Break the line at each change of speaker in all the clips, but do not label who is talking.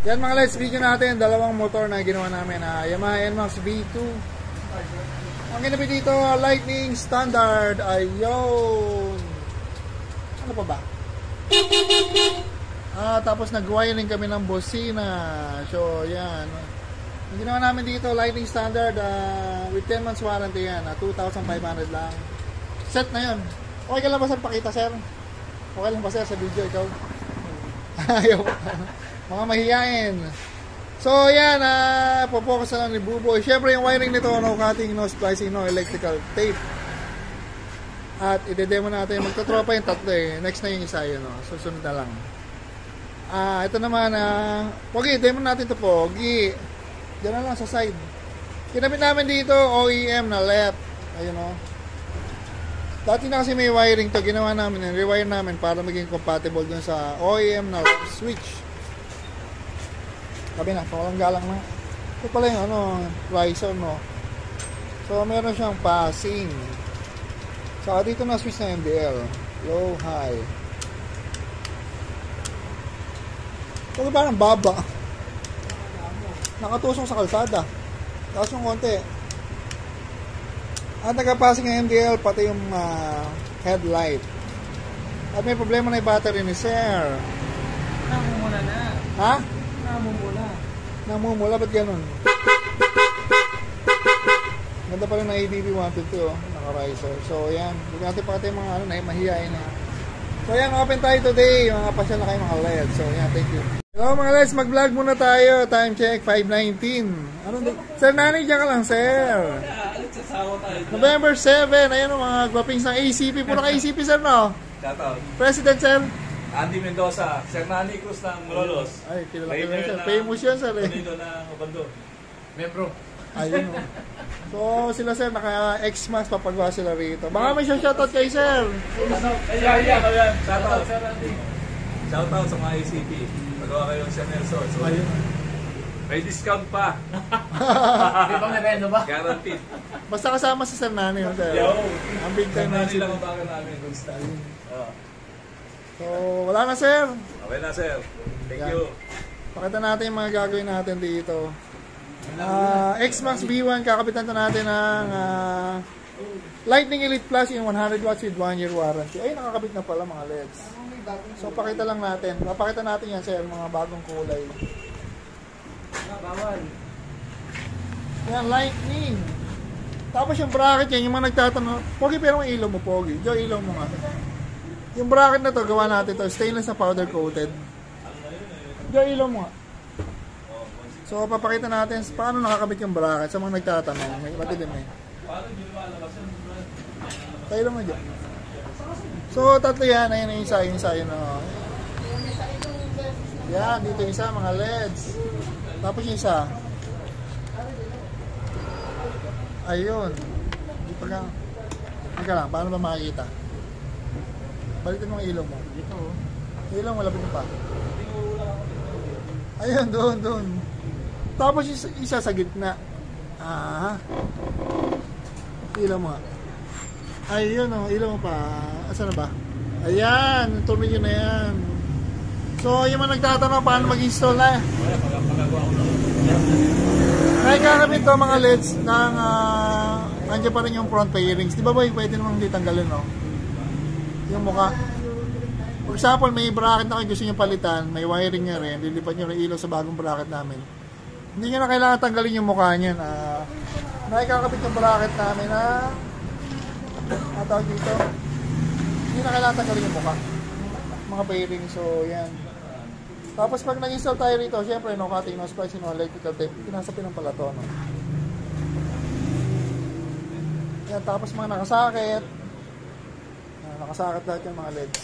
Yan mga lights, video natin, dalawang motor na ginawa namin, Yamaha NMAX V2. Ang ginabi dito, Lightning Standard, ayun. Ano pa ba? Tapos nag-wiring kami ng bocina. So, yan. Ang ginawa namin dito, Lightning Standard, with 10 months warranty yan, 2,500 lang. Set na yun. Okay ka lang ba sir, pakita sir? Okay lang ba sir sa video, ikaw? Ayaw. Mga mahihain. So, yan, popokus na lang ni Buboy. Siyempre, yung wiring nito, no cutting, no splicing, no electrical tape. At ide-demo natin. Magtatropa yung tatlo eh. Next na yung isa yun, no? Susunod na lang. Ito naman, Pogi, demo natin ito, Pogi. Diyan na lang sa side. Kinabit namin dito, OEM na left. Ayun, no? Dati na kasi may wiring to. Ginawa namin, rewire namin para maging compatible dun sa OEM na switch. Sabi na, pawalang galang na. Ito pala yung riser, no? So, meron siyang passing. So, dito na switch na MDL. Low, high. So, parang baba. Nakatusok sa kalsada. Tapos yung konti. At nagka-passing ng MDL, pati yung headlight. At may problema na yung battery ni Sir.
Namumula na.
Ha? Namumula, ba't ganun? Ganda pa rin ng ABB 150, naka-riser. So, yan. Huwag natin pakita yung mga mahihain na. So, yan, open tayo today. Mga pasyal na kayo mga LED. So, yan, thank you. Hello mga LEDs, mag-vlog muna tayo. Time check, 5:19. Sir Nani, dyan ka lang, sir. November 7. Ayan o, mga gwapings ng ACP. Puro ka ACP, sir, no?
Shoutout.
President, sir.
Andy Mendoza, Sir Nani Cruz ng Malolos.
Ay, kilala sir. Famous yan, sir.
Panido ng Obando. Membro.
Ayun o. So, sila sir, naka-X-Max, papagawa sila rito. Baka may shoutout kay sir.
Shoutout, Sir Andy. Shoutout sa mga ACP. Pagawa kayo ng Sir Nelson. So, may discount pa.
Di ba may reno ba?
Guaranteed.
Basta kasama si Sir Nani, sir.
Yo!
Ang big time na
Nani lang ang baga namin.
So, wala na sir.
Okay na, sir. Thank you.
Pakita natin yung mga gagawin natin dito. X-Max V1, kakapitan na natin ng Lightning Elite Plus in 100 watts with 1 year warranty. Ay, nakakabit na pala mga LEDs. So, pakita lang natin. Papakita natin yan sir, mga bagong kulay.
Bawal.
Yan, Lightning. Tapos yung bracket yan, yung mga nagtatanong, Pogi, pero may ilaw mo, Pogi. Diyo, ilaw mo nga. Yung bracket na to, gawa natin to, stainless na powder coated. Diyo, ilaw mo nga. So, papakita natin paano nakakabit yung bracket sa mga nagtatanong. May matidim eh. Tayo lang mo dyan. So, tatlo yan. Ayun yung isa, yun. Yan, dito yung isa, mga LEDs. Tapos yung isa. Ayun. Dito ka. Teka lang, paano ba makikita? Balitin mo ang ilaw mo.
Dito.
Ilaw mo, lapit mo pa. Ayun, doon. Tapos isa sa gitna. Ilaw mo nga. Ayun o, ilaw mo pa. Asan na ba? Ayan, tornilyo na yan. So, yung mga nagtatanong paano mag-install na. Kaya kakabit to mga LEDs ng nandiyan pa rin yung front fairings. Di ba boy, pwede namang ditanggalin, no? Yung mukha. For example, may bracket na kayo gusto nyo palitan, may wiring nga rin, lilipat nyo rin ilaw sa bagong bracket namin. Hindi nyo na kailangan tanggalin yung mukha nyan. Nakikakabit yung bracket namin na tawag dito. Hindi na kailangan tanggalin yung mukha. Mga bearing, so yan. Tapos pag nag-install tayo rito, syempre no cutting, no splicing, no electrical tape, pinasapin ng pala to, no? Yan, tapos mga nakasakit. Nakasakit lahat yung mga LEDs.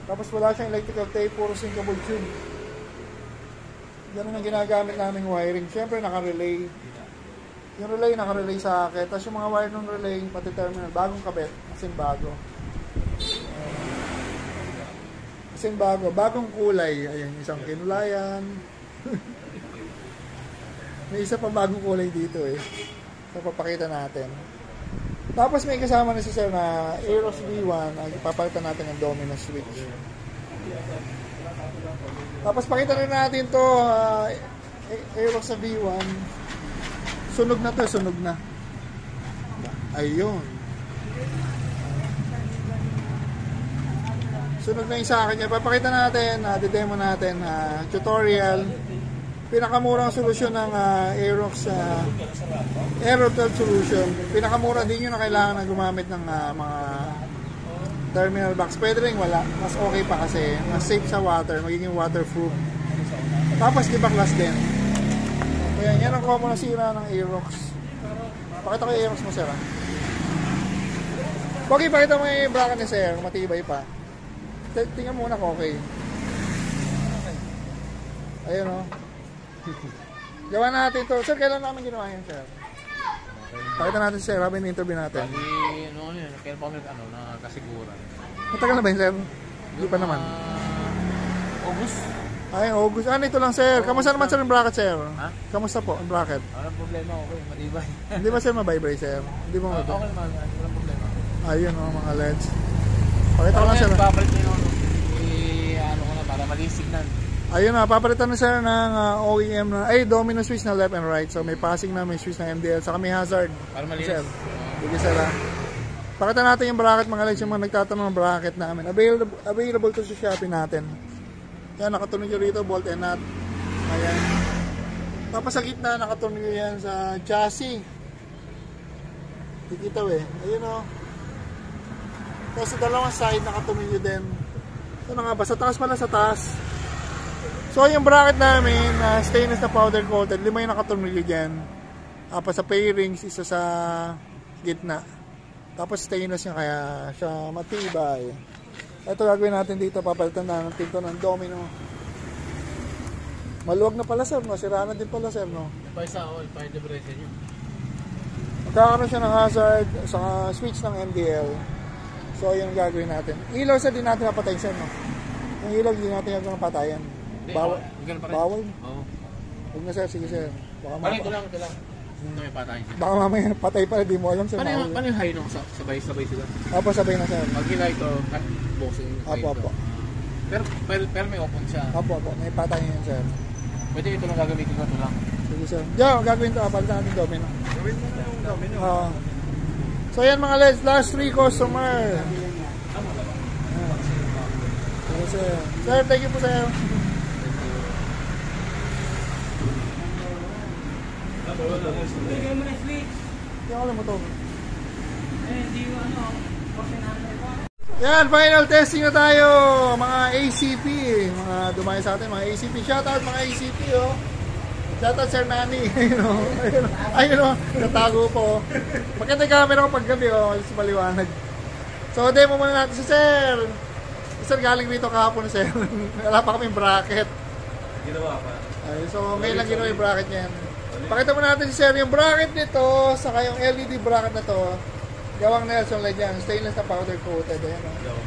Tapos wala siyang electrical tape, puro sinkable tube. Ganun ang ginagamit naming wiring. Siyempre naka-relay. Yung relay naka-relay sa akin. Tapos yung mga wire ng relay, pati terminal, bagong kabit. Asin bago. Asin bago. Bagong kulay. Ayan, isang kinulayan. May isa pa bagong kulay dito eh. So, papakita natin. Tapos may kasama na si sir na Aeros V1. Ang ipapalitan natin ng domino switch. Tapos pakita rin natin to Aerox sa V1. Sunog na to, sunog na. Ayun. Sunog na yung sa akin. Papakita natin, demo natin, tutorial. Pinakamurang solusyon ng Aerox Aero 12 solution. Pinakamura, din nyo na kailangan na gumamit ng mga terminal box. Pwede rin wala. Mas okay pa kasi. Mas safe sa water. Magiging waterproof. Tapos di ba class din. Kaya yan ang common na sira ng Aerox. Pakita ko yung Aerox mo, sir. Okay, pakita mo yung bracket ni sir. Matibay pa. Tingnan muna ko, okay. Ayun o. Gawa natin to. Sir, kailan namin ginawa yan, sir? Pakita natin, sir. Habang in-interview natin.
Kaya pa kami nakasiguran.
Matagal na ba yun, sir? Hindi pa naman.
August.
Ay, August. Ito lang, sir. Kamusta naman, sir, yung bracket, sir?
Ha?
Kamusta po, ang bracket?
Walang problema, okay. Matibay.
Hindi ba, sir, mabibrate, sir? Hindi mo
Okay naman. Walang problema.
Ayun, mga LEDs. Pakita ko lang, sir.
Papalit nyo yung ano ko na para mali signal.
Ayun na, papalitan na sir ng OEM na, domino switch na left and right. So may passing na, may switch na MDL, saka may hazard.
Para malinis.
Sir, sige sir ha. Pakita natin yung bracket mga LEDs, yung mga nagtatanong ng bracket namin. Available to sa Shopee natin. Yan, nakatunog yun rito, bolt and nut. Ayan. Tapos sa gitna, nakatunog yan sa chassis. Kikita ayun o. Tapos sa dalawang side, nakatunog yun din. Ito na nga ba, sa taas pala, sa taas. So yung bracket namin, stainless na powder coated, 5 yung nakatornilyo dyan. Tapos sa pairings, isa sa gitna. Tapos stainless niya kaya siya matibay. Ito gagawin natin dito, papalitan na natin ito ng domino. Maluwag na pala sir, no? Sira na din pala sir, no?
Pa isa, pa yung depression nyo.
Magkakaroon siya ng hazard sa switch ng MDL. So yun ang gagawin natin. Ilaw sir, din natin napatayin sir, no? Yung ilaw, din natin gagawin patayan. Bawal. Bawal?
Oo.
Huwag na sir, sige sir.
Ito lang. Ito may patayin siya.
Baka mamaya patay pala, di mo alam sir.
Paano yung high nung sabay-sabay sila?
Apo, sabay na sir.
Pag hila ito, boxing.
Apo.
Pero may open siya.
Apo, may patayin yan sir.
Pwede ito lang gagamitin ko ito lang.
Sige sir. Diyan, gagawin ito. Palitan natin domino.
Gawin mo na yung domino.
So yan mga LEDs, last 3 customer. Sige sir. Sir, thank you po sir.
Bigay mo na switch.
Hindi ako mo ito.
Hindi mo
Yan, final testing na tayo. Mga ACP. Mga dumayo sa atin, mga ACP. Shoutout mga ACP oh. Shoutout Sir Nani. Ayun o. Natago po. Maganda yung camera ko pag gabi o. Sa paliwanag. So demo muna natin si Sir. Sir galing dito kahapon Sir. Wala pa kaming bracket.
Ginawa pa.
So ngayon lang ginawa yung bracket niyan. Pakita mo natin si Sir yung bracket nito. Saka yung LED bracket na to. Gawang Nelson LED yan. Stainless na powder coated. Ayan o.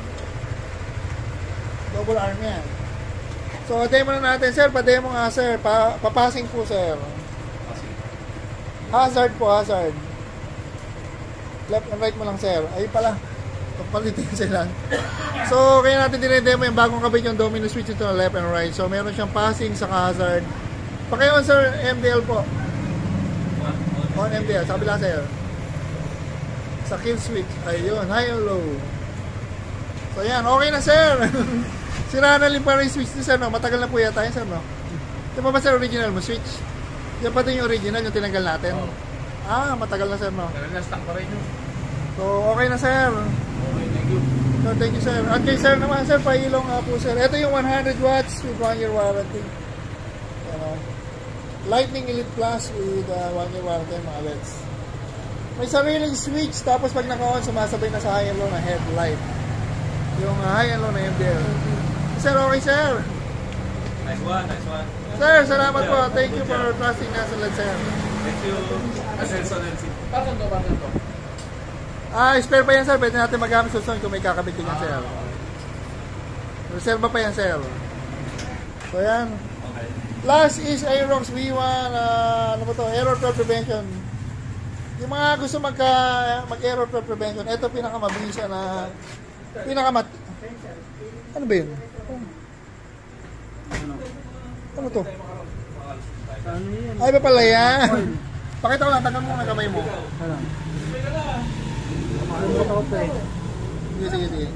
Double arm yan. So, demo na natin, sir. Pa-demo nga, sir. Papasing po, sir. Hazard po, hazard. Left and right mo lang, sir. Ay pala. Papalitin sila. So, kaya natin dinedemo yung bagong kabit yung domino switch ito na left and right. So, meron siyang passing sa hazard. Paki-on, sir, MDL po. On MDL. Sa kabila, sir. Sa kill switch. Ayun. High and low. So, yan. Okay na, sir. Sira na rin pa rin switch ni sir, no? Matagal na po yata yun, sir, no? Di ba sir, original mo switch? Yan pa din yung original, yung tinanggal natin. Ah, matagal na, sir, no?
Na-stock pa rin yun.
So, okay na, sir.
Okay, thank you.
So, thank you, sir. At kay sir naman, sir, pailong nga po, sir. Ito yung 100 watts with 1-year warranty. Lightning Elite Plus with 1-year warranty, mga LEDs. May sariling switch, tapos pag naka-on, sumasabay na sa high and low na headlight. Yung high and low na MDL. Sir, okay, sir.
Nice one, nice one.
Sir, salamat po. Thank you for trusting us, sir.
Thank you. Asenso Nancy.
Bakit to?
Spare pa yan, sir. Pwede natin magamit sa susunod kung may kakabit yan, sir. Reserva pa yan, sir. So, yan.
Okay.
Last is Aerox V1, ano ba to? Error Code Prevention. Yung mga gusto mag-error code prevention, ito pinakamabisa na ano ba yun? Ano to?
Ano yan?
Ay, pa pala yan. Pakita ko lang, tagal mo ng kamay mo.
Ano? Ano to eh?
Sige.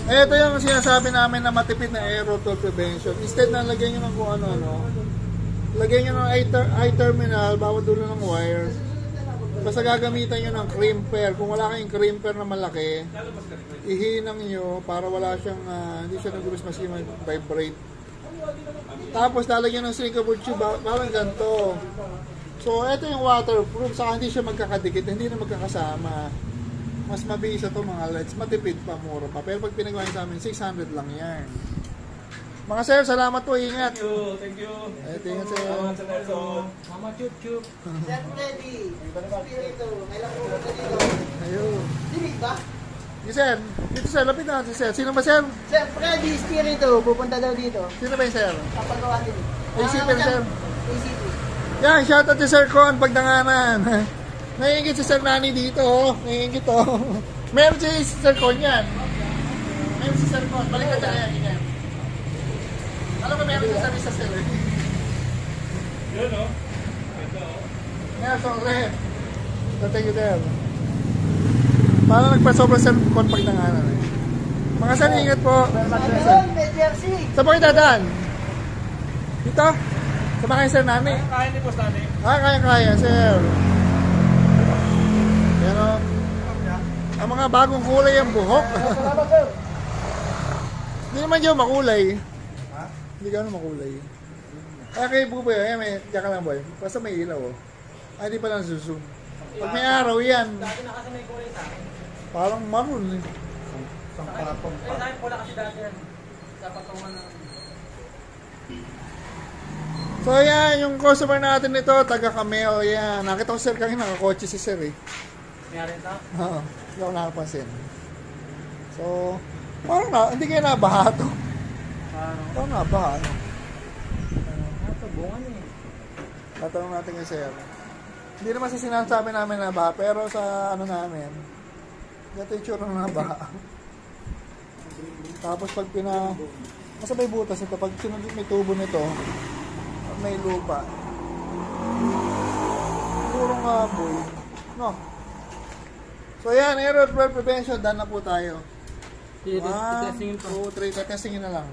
Ito yung sinasabi namin na matipid na aerotol prevention. Instead na lagyan nyo ng kung ano-ano, lagyan nyo ng I-terminal, bawat dulo ng wire. Basta gagamitan nyo ng crimper. Kung wala kayong crimper na malaki, ihinang nyo para wala siyang, hindi siya nag-gurus vibrate. Tapos lalagyan ng silicone tube, parang ganito. So, ito yung waterproof, saka hindi siya magkakadikit, hindi na magkakasama. Mas mabisa to mga lights, matipid pa, mura pa. Pero pag pinagawa niyo sa amin, 600 lang yan. Mga sir, salamat po, ingat.
Thank you.
Ingat sir.
Salamat sa Nelson.
Mama Chup Chup.
Chef Freddy, Spirito, kailan po ka dito?
Ayun.
Dinig ba?
Yes, sir. Dito sir, lapit na natin sir. Sino ba sir?
Chef Freddy, Spirito, pupunta daw dito.
Sino ba yung sir?
Kapagawa din.
ACP na sir.
ACP.
Yan, shoutout si Sir Con, Pagdanganan. Naiingit si Sir Nani dito, oh. Naiingit, oh. Meron si Sir Con yan. Meron si Sir Con. Balik ka tayo yan. Alam mo, meron si Sir Sir.
Yun, no? Ito, oh.
Nelson Red. So, thank you there. Parang nagpasobra Sir Con Pagdanganan. Mga sir, ingat po.
Doon, may jersey.
Saan po kayo dadaan? Dito? Sama kayo Sir Nani.
Kaya ni Boss Nani.
Kaya, Sir. Pero, ang mga bagong kulay ang buhok. Hindi naman dyan makulay. Hindi gano'n makulay. Kaya kayo buboy, may diyan ka lang boy. Basta may ilaw, oh. Ay, di pa lang zoom. Pag may araw yan.
Dati na kasi may kulay sa akin.
Parang maroon, eh.
Sa akin pula kasi dati yan. Sa patungan ng...
So, yan, yung customer natin nito, taga Cameo, yan. Nakita ko Sir kanina, nakakotse si Sir, eh.
Mayroon ito?
Oo, hindi ako nakapansin. So, parang hindi kayo nabaha to. Parang nabaha, ano?
Natabungan eh.
Tatanong natin kay Sir. Hindi naman sa sinasabi namin nabaha, pero sa ano namin, ganito yung tsura na nabaha. Tapos pag nasa may butas ito, pag sinunod may tubo nito, at may lupa, purong boy. No? So yan, error prevention, done na po tayo. 1, 2, 3, testingin na lang.